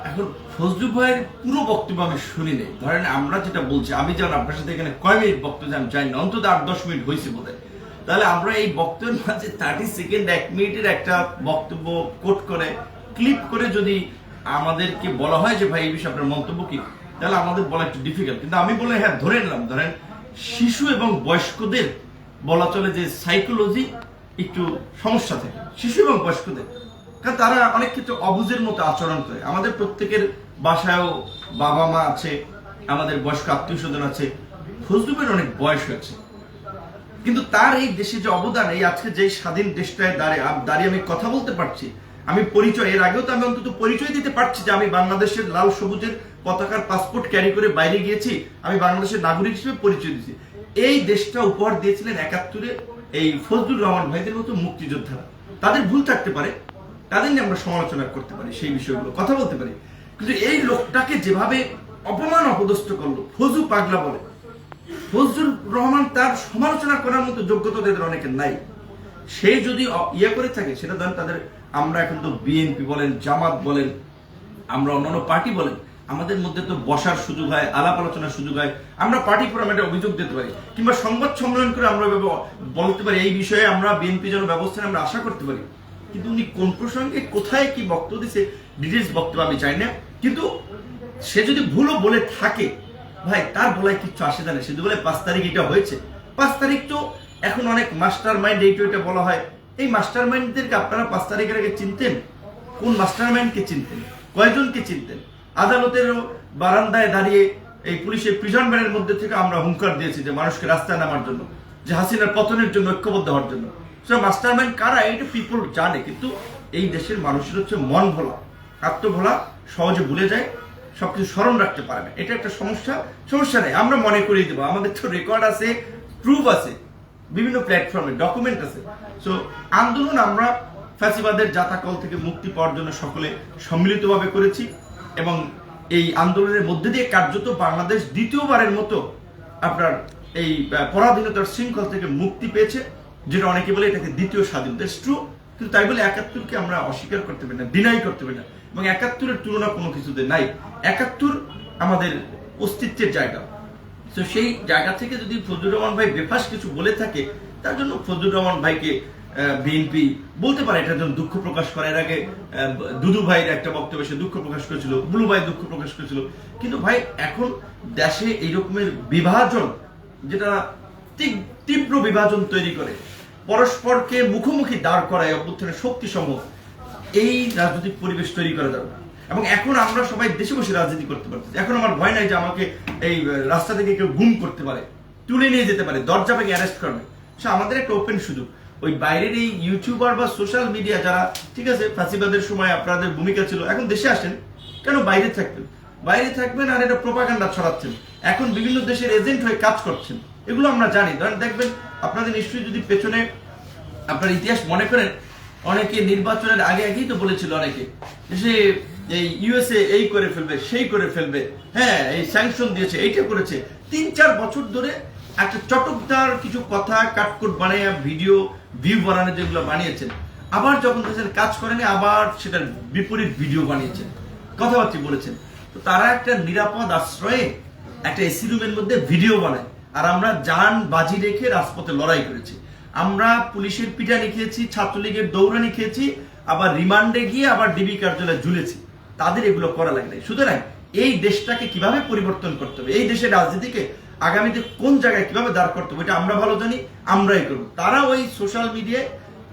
এখন ফজলু ভাইয়ের পুরো বক্তব্য আমি শুনি নাই। ধরেন আমরা যেটা বলছি, আমি যেমন আপনার সাথে এখানে কয় মিনিট বক্তব্য আমি জানি না, অন্তত 8-10 মিনিট হয়েছে বোধ হয়। তাহলে আমরা এই বক্তব্যের মাঝে 30 সেকেন্ড 1 মিনিটের একটা বক্তব্য কোট করে ক্লিপ করে যদি আমাদেরকে বলা হয় যে ভাই এই বিষয়ে আপনার মন্তব্য কি, তাহলে আমাদের বলা একটু ডিফিকাল্ট। কিন্তু আমি বলে হ্যাঁ ধরে নিলাম, ধরেন শিশু এবং বয়স্কদের বলা চলে যে সাইকোলজি একটু সমস্যা থাকে, শিশু এবং বয়স্কদের, কারণ তারা অনেক ক্ষেত্রে অবুঝের মতো আচরণ করে। আমাদের প্রত্যেকের বাসায়ও বাবা মা আছে, আমাদের বয়স্ক আত্মীয় স্বজন আছে। ফজলুবের অনেক বয়স হয়েছে, কিন্তু তার এই দেশে যে অবদান, এই আজকে যে স্বাধীন দেশটায় দাঁড়িয়ে আমি কথা বলতে পারছি, আমি পরিচয়, এর আগেও তো আমি অন্তত পরিচয় দিতে পারছি যে আমি বাংলাদেশের লাল সবুজের পতাকার পাসপোর্ট ক্যারি করে বাইরে গিয়েছি, আমি বাংলাদেশের নাগরিক হিসেবে পরিচয় দিয়েছি। এই দেশটা উপহার দিয়েছিলেন 71-এ এই ফজলুর রহমান ভাইদের মতো মুক্তিযোদ্ধারা। তাদের ভুল থাকতে পারে, তাদের নিয়ে আমরা সমালোচনা করতে পারি, সেই বিষয়গুলো কথা বলতে পারি, কিন্তু এই লোকটাকে যেভাবে অপমান অপদস্থ করলো, ফজু পাগলা বলে, ফজলুর রহমান তার সমালোচনা করার মতো যোগ্যতা তাদের অনেকের নাই। সে যদি ইয়ে করে থাকে সেটা ধরেন তাদের, আমরা এখন তো বিএনপি বলেন, জামাত বলেন, আমরা অন্যান্য পার্টি বলেন, আমাদের মধ্যে তো বসার সুযোগ হয়, আলাপ আলোচনার সুযোগ হয়, আমরা পার্টি ফোরামে একটা অভিযোগ দিতে পারি, কিংবা সংবাদ সম্মেলন করে আমরা বলতে পারি এই বিষয়ে আমরা বিএনপি যেন ব্যবস্থা আমরা আশা করতে পারি। কিন্তু উনি কোন প্রসঙ্গে কোথায় কি বক্তব্য দিচ্ছে ডিটেলস বক্তব্য আমি চাই না। কিন্তু সে যদি ভুলও বলে থাকে, ভাই তার বলায় কিচ্ছু আসে না। সে যদি বলে 5 তারিখ এটা হয়েছে, 5 তারিখ তো এখন অনেক মাস্টার মাইন্ড এইটা বলা হয়, এই মাস্টার মাইন্ডদেরকে আপনারা 5 তারিখের আগে চিনতেন? কোন মাস্টার মাইন্ডকে চিনতেন? কয়জনকে চিনতেন? আদালতের বারান্দায় দাঁড়িয়ে এই পুলিশের প্রিজন ভ্যানের মধ্যে থেকে আমরা হুঙ্কার দিয়েছি যে মানুষকে রাস্তায় নামার জন্য, যে হাসিনার পতনের জন্য ঐক্যবদ্ধ হওয়ার জন্য। মাস্টার মাইন্ড কারা এটা পিপল জানে, কিন্তু এই দেশের মানুষের হচ্ছে মন ভোলা, আত্মভোলা, সহজে ভুলে যায়, সবকিছু স্মরণ রাখতে পারে না। এটা একটা সমস্যা নেই, আমরা মনে করিয়ে দেবো, আমাদের তো রেকর্ড আছে, প্রুফ আছে, বিভিন্ন প্ল্যাটফর্মে ডকুমেন্ট আছে। সো আন্দোলন আমরা ফ্যাসিবাদের জাতাকল থেকে মুক্তি পাওয়ার জন্য সকলে সম্মিলিতভাবে করেছি এবং এই আন্দোলনের মধ্যে দিয়ে কার্যত বাংলাদেশ দ্বিতীয়বারের মতো আপনার এই পরাধীনতার শৃঙ্খল থেকে মুক্তি পেয়েছে, যেটা অনেকে বলে এটাকে দ্বিতীয় স্বাধীনতা। ট্রু, কিন্তু তাই বলে ৭১কে আমরা অস্বীকার করতে পারি না, ডিনাই করতে পারি না, এবং ৭১-এর তুলনা কোনো কিছুতে নাই। ৭১ আমাদের অস্তিত্বের জায়গা। তো সেই জায়গা থেকে যদি ফজলুর রহমান ভাই বেফাস কিছু বলে থাকে, তার জন্য ফজলুর রহমান ভাইকে বিএনপি বলতে পারে, এটার জন্য দুঃখ প্রকাশ করে। এর আগে দুদু ভাইয়ের একটা বক্তব্যে সে দুঃখ প্রকাশ করেছিল, বুলু ভাই দুঃখ প্রকাশ করেছিল। কিন্তু ভাই এখন দেশে এই রকমের বিভাজন, যেটা তীব্র বিভাজন তৈরি করে, পরস্পরকে মুখোমুখি দাঁড় করায় অভ্যুত্থানের শক্তি সমূহ, এই রাজনৈতিক পরিবেশ তৈরি করা যাবে না। এবং এখন আমরা সবাই দেশে বসে রাজনীতি করতে পারতেছি। এখন আমার ভয় নাই যে আমাকে এই রাস্তা থেকে কেউ গুম করতে পারে, তুলে নিয়ে যেতে পারে, দরজা ভেঙে অ্যারেস্ট করবে। সে আমাদের একটা ওপেন সুযোগ। ওই বাইরের এই ইউটিউবার বা সোশ্যাল মিডিয়া যারা, ঠিক আছে, ফাঁসিবাদের সময় আপনাদের ভূমিকা ছিল, এখন দেশে আসেন কেন? বাইরে থাকবেন, বাইরে থাকবেন আর এটা প্রোপাগান্ডা ছড়াচ্ছেন, এখন বিভিন্ন দেশের এজেন্ট হয়ে কাজ করছেন। এগুলো আমরা জানি। ধরেন দেখবেন, আপনাদের নিশ্চয়ই যদি পেছনে আপনার ইতিহাস মনে করেন, অনেকে নির্বাচনের আগে আগেই তো বলেছিল অনেকে, সে এই ইউএসএ এই করে ফেলবে, সেই করে ফেলবে, হ্যাঁ এই স্যাংশন দিয়েছে, এইটা করেছে। ৩-৪ বছর ধরে একটা চটকদার কিছু কথা কাটকুট বানিয়ে ভিডিও ভিউ বানানো যেগুলো বানিয়েছেন, আবার যখন দেশের কাজ করেনি আবার সেটার বিপরীত ভিডিও বানিয়েছেন, কথাবার্তা বলেছেন। তো তারা একটা নিরাপদ আশ্রয়ে একটা এসি রুমের মধ্যে ভিডিও বানায়, আর আমরা জান বাজি রেখে রাজপথে লড়াই করেছি। আমরা পুলিশের পিটানি খেয়েছি, ছাত্রলীগের দৌড়ানি খেয়েছি, আবার রিমান্ডে গিয়ে আবার ডিবি কার্যালয়ে ঝুলেছি। তাদের এগুলো করা লাগে নাই। সুতরাং এই দেশটাকে কিভাবে পরিবর্তন করতে হবে, এই দেশের রাজনীতিকে আগামীতে কোন জায়গায় কিভাবে দাঁড় করতে হবে, এটা আমরা ভালো জানি, আমরাই করবো। তারা ওই সোশ্যাল মিডিয়ায়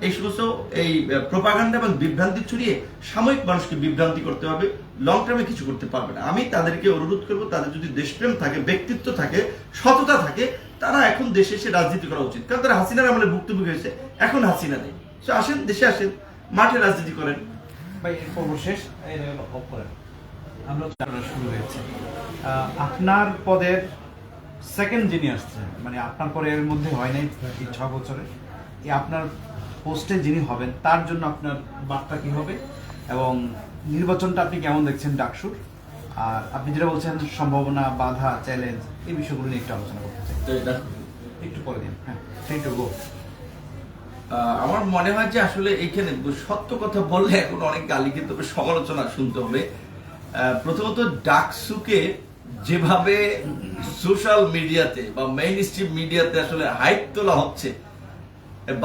এই সমস্ত এই প্রোপাগান্ডা এবং বিভ্রান্তি ছড়িয়ে সাময়িক মানুষকে বিভ্রান্তি করতে হবে, লং টার্মে কিছু করতে পারবে না। আমি তাদেরকে অনুরোধ করবো, তাদের যদি দেশপ্রেম থাকে, ব্যক্তিত্ব থাকে, সততা থাকে, তারা এখন দেশে এসে রাজনীতি করা উচিত। কারণ তারা হাসিনার আমলে ভুক্তভোগী হয়েছে, এখন হাসিনা নেই। আসেন, দেশে আসেন, মাঠে রাজনীতি করেন। ভাই সর্বশেষ আমরা শুরু হয়েছে আপনার পদের সেকেন্ড যিনি আসছে, মানে আপনার পরে এর মধ্যে হয় নাই 6 বছরে, আপনার পোস্টে যিনি হবেন তার জন্য আপনার বার্তা কি হবে, এবং নির্বাচনটা আপনি কেমন দেখছেন ডাকসুর, আর আপনি যেটা বলছেন সম্ভাবনা, বাধা, চ্যালেঞ্জ, এই বিষয়গুলো নিয়ে একটু আলোচনা করতে চাই। একটু পরে দিন। হ্যাঁ, থ্যাংক ইউ। আমার মনে হয় যে আসলে এইখানে সত্য কথা বললে এখন অনেক গালি কিন্তু সমালোচনা শুনতে হবে। প্রথমত ডাকসুকে যেভাবে সোশ্যাল মিডিয়াতে বা মেইন স্ট্রিম মিডিয়াতে আসলে হাইপ তোলা হচ্ছে,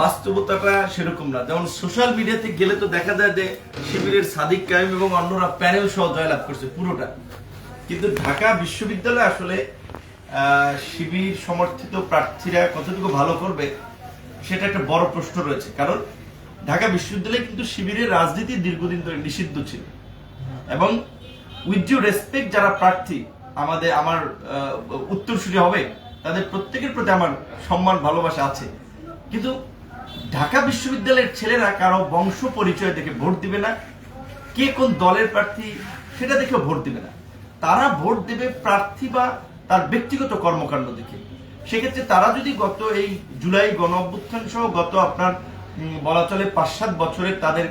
বাস্তবতাটা সেরকম না। যেমন সোশ্যাল মিডিয়াতে গেলে তো দেখা যায় যে শিবিরের সাদিক কায়েম এবং অন্যরা প্যানেল সহ জয়লাভ করছে পুরোটা, কিন্তু ঢাকা বিশ্ববিদ্যালয়ে আসলে শিবির সমর্থিত প্রার্থীরা কতটুকু ভালো করবে সেটা একটা বড় প্রশ্ন রয়েছে। কারণ ঢাকা বিশ্ববিদ্যালয়ে কিন্তু শিবিরের রাজনীতি দীর্ঘদিন ধরে নিষিদ্ধ ছিল, এবং উইথ ডিউ রেসপেক্ট যারা প্রার্থী আমার উত্তরসূরি হবে, তাদের প্রত্যেকের প্রতি আমার সম্মান ভালোবাসা আছে। কিন্তু ঢাকা বিশ্ববিদ্যালয়ের ছেলেরা কারো বংশ পরিচয় দেখে ভোট দিবে না, কে কোন দলের প্রার্থী সেটা দেখে ভোট দিবে না। তারা ভোট দেবে প্রার্থী বা তার ব্যক্তিগত কর্মকাণ্ড দেখে। সেক্ষেত্রে তারা যদি গত এই জুলাই গণ অভ্যুত্থান সহ গত আপনার বলা চলে ৫-৭ বছরের তাদের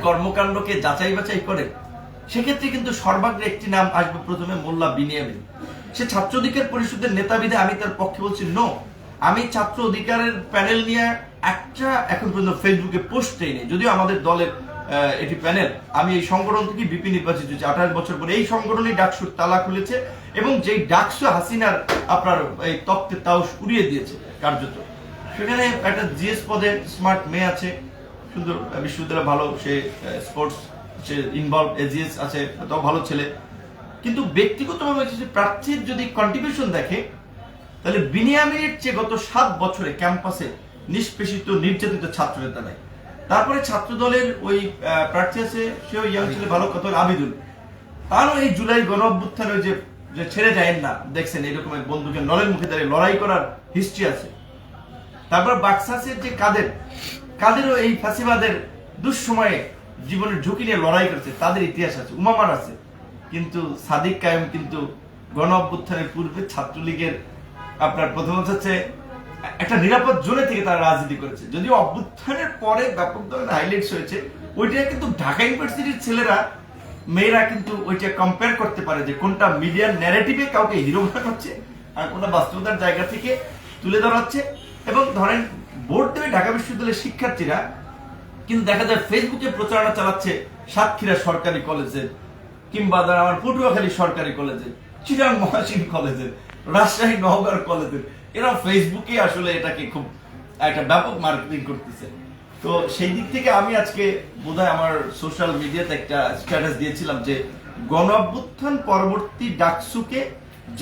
কর্মকাণ্ডকে যাচাই বাছাই করে, সেক্ষেত্রে কিন্তু সর্বাগ্রে একটি নাম আসবে প্রথমে, মোল্লা বিনিয়ামিন। সে ছাত্র অধিকার পরিষদের নেতাবিদে আমি তার পক্ষে বলছি নো। আমি ছাত্র অধিকারের প্যানেল নিয়ে একটা এখন পর্যন্ত ফেসবুকে পোস্ট নেই, যদিও আমাদের দলের এটি প্যানেল। আমি এই সংগঠন থেকে বিপি নির্বাচিত হয়েছি 28 বছর পরে। এই সংগঠনই ডাকসুর তালা খুলেছে, এবং যেই ডাকসু হাসিনার আপনার এই তত্ত্বের তাও উড়িয়ে দিয়েছে কার্যত। সেখানে একটা জিএস পদে স্মার্ট মেয়ে আছে, সুন্দর, বিশ্ববিদ্যালয় ভালো, সে স্পোর্টস, সে ইনভলভ, এজিএস আছে, তাও ভালো ছেলে। কিন্তু ব্যক্তিগতভাবে প্রার্থীর যদি কন্ট্রিবিউশন দেখে, তাহলে বিনিয়ামিনের চেয়ে গত 7 বছরে ক্যাম্পাসে নিষ্পেষিত, নির্যাতিত ছাত্র নেতা নাই। তারপরে ছাত্র দলের ওই প্রার্থী আছে, সেও ইয়াং ছেলে, ভালো কথা, আবিদুল। তারও এই জুলাই গণ অভ্যুত্থানে যে ছেড়ে যায় না, দেখছেন এরকম বন্ধুকে নলের মুখে দাঁড়িয়ে লড়াই করার হিস্ট্রি আছে। তারপর বাক্সাসের যে কাদেরও এই ফাঁসিবাদের দুঃসময়ে জীবনের ঝুঁকি নিয়ে লড়াই করেছে, তাদের ইতিহাস আছে, উমামার আছে। কিন্তু সাদিক কায়েম কিন্তু গণ অভ্যুত্থানের পূর্বে ছাত্রলীগের আপনার প্রথম হচ্ছে একটা নিরাপদ জোনে থেকে তারা রাজনীতি করেছে। যদিও অভ্যুত্থানের পরে ব্যাপক ধরনের হাইলাইটস হয়েছে, ওইটা কিন্তু ঢাকা ইউনিভার্সিটির ছেলেরা মেয়েরা কিন্তু ওইটা কম্পেয়ার করতে পারে যে কোনটা মিডিয়ার ন্যারেটিভে কাউকে হিরো বানাচ্ছে আর কোনটা বাস্তবতার জায়গা থেকে তুলে ধরা হচ্ছে। এবং ধরেন ভোট দেবে ঢাকা বিশ্ববিদ্যালয়ের শিক্ষার্থীরা, কিন্তু দেখা যায় ফেসবুকে প্রচারণা চালাচ্ছে সাতক্ষীরা সরকারি কলেজের, কিংবা ধর আমার পটুয়াখালী সরকারি কলেজের, চিটাং মহাসিন কলেজের, রাজশাহী নওগাঁর কলেজের। এরা ফেসবুকে আসলে এটাকে খুব একটা ব্যাপক মার্কেটিং করতেছে। তো সেই দিক থেকে আমি আজকে বোধহয় আমার সোশ্যাল মিডিয়াতে একটা স্ট্যাটাস দিয়েছিলাম যে গণ অভ্যুত্থান পরবর্তী ডাকসুকে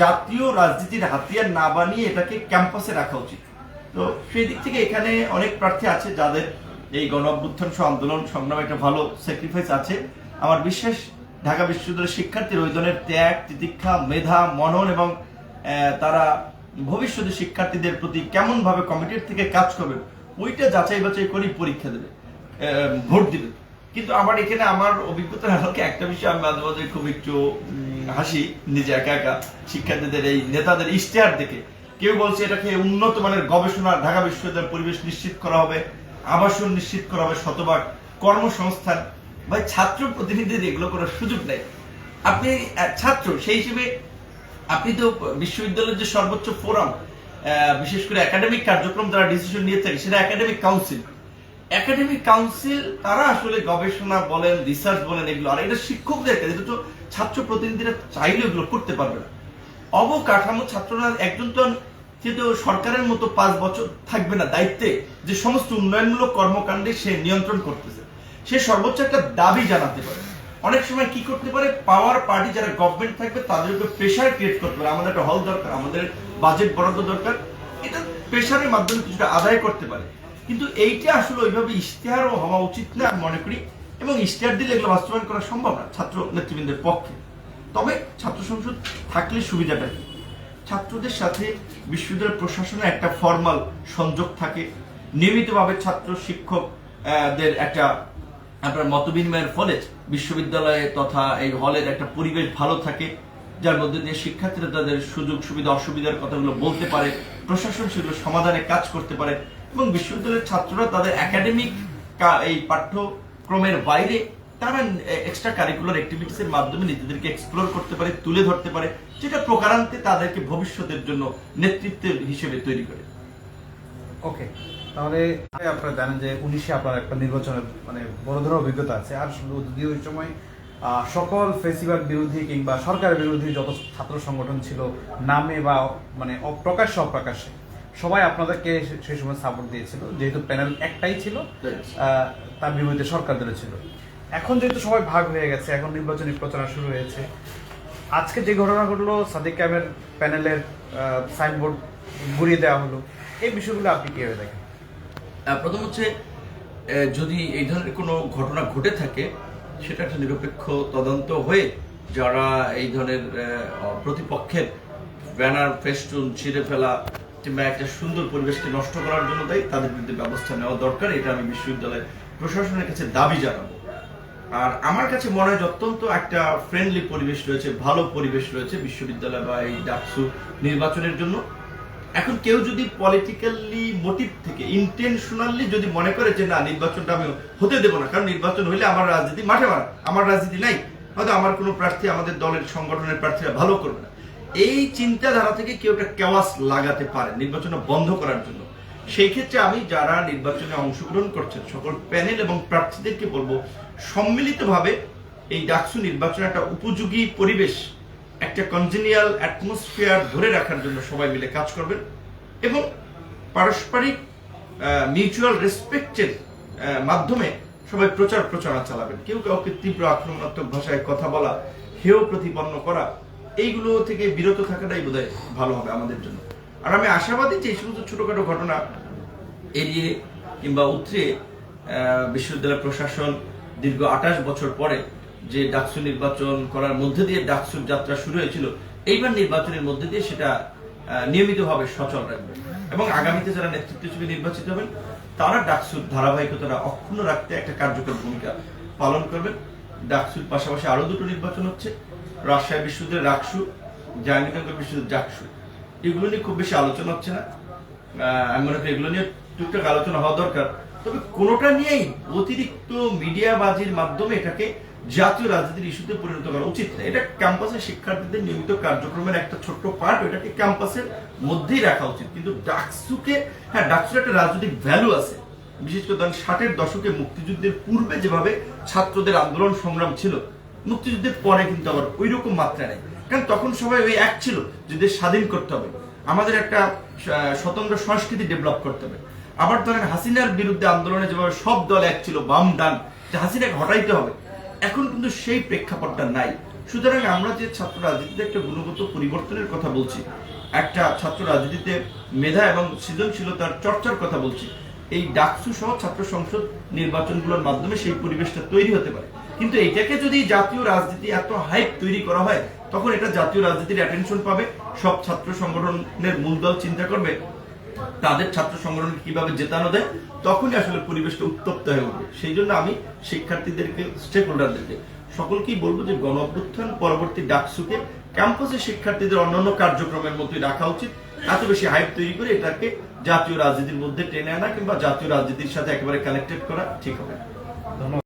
জাতীয় রাজনীতির হাতিয়ার না বানিয়ে এটাকে ক্যাম্পাসে রাখা উচিত। তো সেই দিক থেকে এখানে অনেক প্রার্থী আছে যাদের এই গণ অভ্যুত্থান সহ আন্দোলন সংগ্রামে একটা ভালো স্যাক্রিফাইস আছে। আমার বিশ্বাস ঢাকা বিশ্ববিদ্যালয়ের শিক্ষার্থীর ওই ধরনের ত্যাগ, তিতিক্ষা, মেধা, মনন এবং তারা ভবিষ্যতে শিক্ষার্থীদের প্রতি কেমন ভাবে কমিটেড থেকে কাজ করবে ওইটা যাচাই বাছাই করে পরীক্ষা দেবে, ভোট দিবে। কিন্তু আমার এখানে আমার অভিজ্ঞতার আলোকে একটা বিষয় আমি মাঝে মাঝে খুব একটু হাসি নিজে একা একা শিক্ষার্থীদের এই নেতাদের ইশতেহার দেখে। কেউ বলছে এটাকে উন্নত মানের গবেষণা, ঢাকা বিশ্ববিদ্যালয়ের পরিবেশ নিশ্চিত করা হবে, আবাসন নিশ্চিত করা হবে, শতভাগ কর্মসংস্থান। ভাই ছাত্র প্রতিনিধিদের এগুলো করার সুযোগ নেই। আপনি ছাত্র সেই হিসেবে আপনি তো বিশ্ববিদ্যালয়ের যে সর্বোচ্চ ফোরাম, বিশেষ করে একাডেমিক কার্যক্রম যারা ডিসিশন নিয়ে থাকে সেটা একাডেমিক কাউন্সিল। একাডেমিক কাউন্সিল তারা আসলে গবেষণা বলেন, রিসার্চ বলেন এগুলো, আর এটা শিক্ষকদের কাছে, এটা তো ছাত্র প্রতিনিধিরা চাইলে এগুলো করতে পারবে না। অবকাঠামো ছাত্ররা একজন তো যেহেতু সরকারের মতো 5 বছর থাকবে না দায়িত্বে, যে সমস্ত উন্নয়নমূলক কর্মকাণ্ডে সে নিয়ন্ত্রণ করতেছে, সে সর্বোচ্চ একটা দাবি জানাতে পারে। অনেক সময় কি করতে পারে, পাওয়ার পার্টি যারা গভর্নমেন্ট থাকবে তাদের উপর প্রেশার ক্রিয়েট করতে পারে, আমাদের একটা হল দরকার, আমাদের বাজেট বরাদ্দ দরকার, এটা প্রেশারের মাধ্যমে কিছুটা আদায় করতে পারে। কিন্তু এইটা আসলে ওইভাবে ইশতেহারও হওয়া উচিত না আমি মনে করি, এবং ইশতেহার দিলে এগুলো বাস্তবায়ন করা সম্ভব না ছাত্র নেতৃবৃন্দের পক্ষে। তবে ছাত্র সংসদ থাকলে সুবিধাটা কি, ছাত্রদের সাথে বিশ্ববিদ্যালয় প্রশাসনের একটা ফর্মাল সংযোগ থাকে, নিয়মিতভাবে ছাত্র শিক্ষকদের একটা আপনার মতবিনিময়ের ফলে বিশ্ববিদ্যালয়ে তথা এই হলের একটা পরিবেশ ভালো থাকে, যার মধ্যে দিয়ে শিক্ষার্থীরা তাদের সুযোগ সুবিধা অসুবিধার কথাগুলো বলতে পারে, প্রশাসন সেগুলো সমাধানে কাজ করতে পারে, এবং বিশ্ববিদ্যালয়ের ছাত্ররা তাদের একাডেমিক এই পাঠ্যক্রমের বাইরে তারা এক্সট্রা কারিকুলার অ্যাক্টিভিটিস এর মাধ্যমে নিজেদেরকে এক্সপ্লোর করতে পারে, তুলে ধরতে পারে, যেটা প্রকারান্তে তাদেরকে ভবিষ্যতের জন্য নেতৃত্বের হিসেবে তৈরি করে। ওকে, তাহলে আপনারা জানেন যে 19-এ আপনার একটা নির্বাচনের মানে বড় ধরনের অভিজ্ঞতা আছে, আর যদিও ওই সময় সকল ফেসিবাদ বিরোধী কিংবা সরকার বিরোধী যত ছাত্র সংগঠন ছিল নামে বা মানে অপ্রকাশ্যে অপ্রকাশ্যে সবাই আপনাদেরকে সেই সময় সাপোর্ট দিয়েছিল, যেহেতু প্যানেল একটাই ছিল, তার বিপরীতে সরকার দলে ছিল। এখন যেহেতু সবাই ভাগ হয়ে গেছে, এখন নির্বাচনী প্রচারণা শুরু হয়েছে, আজকে যে ঘটনা ঘটলো সাদিক কায়েমের প্যানেলের সাইনবোর্ড ঘুরিয়ে দেওয়া হলো, এই বিষয়গুলো আপনি কিভাবে দেখেন? প্রথম হচ্ছে, যদি এই ধরনের কোনো ঘটনা ঘটে থাকে সেটা একটা নিরপেক্ষ তদন্ত হয়ে যারা এই ধরনের প্রতিপক্ষের ব্যানার ফেস্টুন ছিঁড়ে ফেলা কিংবা একটা সুন্দর পরিবেশকে নষ্ট করার জন্য দেয়, তাদের বিরুদ্ধে ব্যবস্থা নেওয়া দরকার। এটা আমি বিশ্ববিদ্যালয় প্রশাসনের কাছে দাবি জানাবো। আর আমার কাছে মনে হয় অত্যন্ত একটা ফ্রেন্ডলি পরিবেশ রয়েছে, ভালো পরিবেশ রয়েছে বিশ্ববিদ্যালয় বা এই ডাকসু নির্বাচনের জন্য। এখন কেউ যদি পলিটিক্যালি মোটিভ থেকে ইন্টেনশনালি যদি মনে করে যে না নির্বাচনটা আমি হতে দেবো না, কারণ নির্বাচন হইলে আমার রাজনীতি মাঠে মারা, আমার রাজনীতি নাই, হয়তো আমার কোনো প্রার্থী আমাদের দলের সংগঠনের প্রার্থীরা ভালো করবে না, এই চিন্তাধারা থেকে কেউ একটা কেওয়াস লাগাতে পারে নির্বাচন বন্ধ করার জন্য। সেই ক্ষেত্রে আমি যারা নির্বাচনে অংশগ্রহণ করছেন সকল প্যানেল এবং প্রার্থীদেরকে বলবো সম্মিলিতভাবে এই ডাকসু নির্বাচনে একটা উপযোগী পরিবেশ, একটা কনজেনিয়াল অ্যাটমসফিয়ার ধরে রাখার জন্য সবাই মিলে কাজ করবেন এবং পারস্পরিক মিউচুয়াল রেসপেক্টের মাধ্যমে সবাই প্রচারণা চালাবেন। কেউ কাউকে তীব্র আক্রমণাত্মক ভাষায় কথা বলা, হেয় প্রতিপন্ন করা, এইগুলো থেকে বিরত থাকাটাই বোধহয় ভালো হবে আমাদের জন্য। আর আমি আশাবাদী যে এই সমস্ত ছোটখাটো ঘটনা এড়িয়ে কিংবা উতরে বিশ্ববিদ্যালয় প্রশাসন দীর্ঘ 28 বছর পরে যে ডাকসু নির্বাচন করার মধ্যে দিয়ে ডাকসুর যাত্রা শুরু হয়েছিল, এইবার নির্বাচনের মধ্যে দিয়ে সেটা নিয়মিতভাবে সচল রাখবে এবং আগামীতে যারা নেতৃত্ব হিসেবে নির্বাচিত হবেন তারা ডাকসুর ধারাবাহিকতা অক্ষুণ্ণ রাখতে একটা কার্যকর ভূমিকা পালন করবেন। ডাকসুর পাশাপাশি আরো দুটো নির্বাচন হচ্ছে, রাজশাহী বিশ্ববিদ্যালয়ের রাকসু, জাহাঙ্গীরনগর বিশ্ববিদ্যালয়ের ডাকসু। এগুলো নিয়ে খুব বেশি আলোচনা হচ্ছে না, আমি মনে করি এগুলো নিয়ে টুকটাক আলোচনা হওয়া দরকার। তবে কোনোটা নিয়েই অতিরিক্ত মিডিয়াবাজির মাধ্যমে এটাকে জাতীয় রাজনীতির ইস্যুতে পরিণত করা উচিত না। এটা ক্যাম্পাসের শিক্ষার্থীদের নিয়মিত কার্যক্রমের একটা ছোট্ট পার্ট, এটাকে ক্যাম্পাসের মধ্যেই রাখা উচিত। কিন্তু ডাকসুকে, হ্যাঁ ডাকসুর একটা রাজনৈতিক ভ্যালু আছে, বিশেষ করে ধরেন 60-এর দশকে মুক্তিযুদ্ধের পূর্বে যেভাবে ছাত্রদের আন্দোলন সংগ্রাম ছিল, মুক্তিযুদ্ধের পরে কিন্তু আবার ওই রকম মাত্রা নেই। কারণ তখন সবাই ওই এক ছিল যে দেশ স্বাধীন করতে হবে, আমাদের একটা স্বতন্ত্র সংস্কৃতি ডেভেলপ করতে হবে। আবার ধরেন হাসিনার বিরুদ্ধে আন্দোলনে যেভাবে সব দল এক ছিল, বাম ডান, যে হাসিনাকে হটাইতে হবে, এখন কিন্তু সেই প্রেক্ষাপটটা নাই। সুতরাং আমরা যে ছাত্র রাজনীতিতে একটা গুণগত পরিবর্তনের কথা বলছি, একটা ছাত্র রাজনীতিতে মেধা এবং সৃজনশীলতার চর্চার কথা বলছি, এই ডাকসু সহ ছাত্র সংসদ নির্বাচনগুলোর মাধ্যমে সেই পরিবেশটা তৈরি হতে পারে। কিন্তু এটাকে যদি জাতীয় রাজনীতি এত হাইপ তৈরি করা হয়, তখন এটা জাতীয় রাজনীতির অ্যাটেনশন পাবে, সব ছাত্র সংগঠনের মূলদল চিন্তা করবে তাদের ছাত্র সংগঠনকে কিভাবে জেতানো দেয়, তখনই আসলে পরিবেশটা উত্তপ্ত হয়ে উঠবে। সেই জন্য আমি শিক্ষার্থীদেরকে, স্টেক হোল্ডারদেরকে সকলকেই বলবো যে গণ অভ্যুত্থান পরবর্তী ডাকসুকে ক্যাম্পাসে শিক্ষার্থীদের অন্যান্য কার্যক্রমের মতোই রাখা উচিত। এত বেশি হাইপ তৈরি করে এটাকে জাতীয় রাজনীতির মধ্যে টেনে আনা কিংবা জাতীয় রাজনীতির সাথে একেবারে কানেক্টেড করা ঠিক হবে না। ধন্যবাদ।